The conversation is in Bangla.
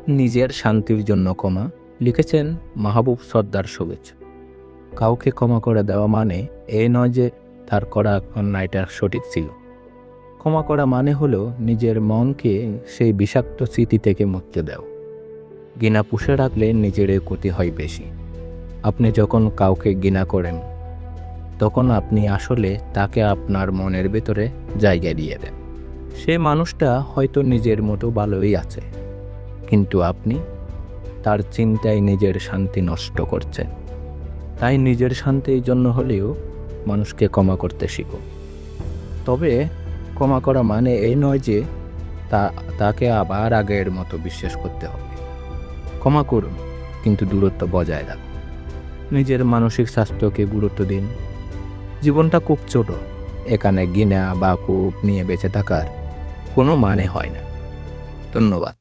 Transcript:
নিজের শান্তির জন্য ক্ষমা লিখেছেন মাহবুব সর্দার শুভেচ্ছা। কাউকে ক্ষমা করে দেওয়া মানে এই নয় যে তার করা অন্যায়টা সঠিক ছিল। ক্ষমা করা মানে হলো নিজের মনকে সেই বিষাক্ত স্মৃতি থেকে মুক্তি দেওয়া। ঘৃণা পুষে রাখলে নিজেরই ক্ষতি হয় বেশি। আপনি যখন কাউকে ঘৃণা করেন তখন আপনি আসলে তাকে আপনার মনের ভেতরে জায়গা দিয়ে দেন। সে মানুষটা হয়তো নিজের মতো ভালোই আছে, কিন্তু আপনি তার চিন্তায় নিজের শান্তি নষ্ট করছেন। তাই নিজের শান্তির জন্য হলেও মানুষকে ক্ষমা করতে শিখো। তবে ক্ষমা করা মানে এই নয় যে তাকে আবার আগের মতো বিশ্বাস করতে হবে। ক্ষমা করুন, কিন্তু দূরত্ব বজায় রাখুন। নিজের মানসিক স্বাস্থ্যকে গুরুত্ব দিন। জীবনটা খুব ছোট, এখানে ঘৃণা বা ক্ষোভ নিয়ে বেঁচে থাকার কোনো মানে হয় না। ধন্যবাদ।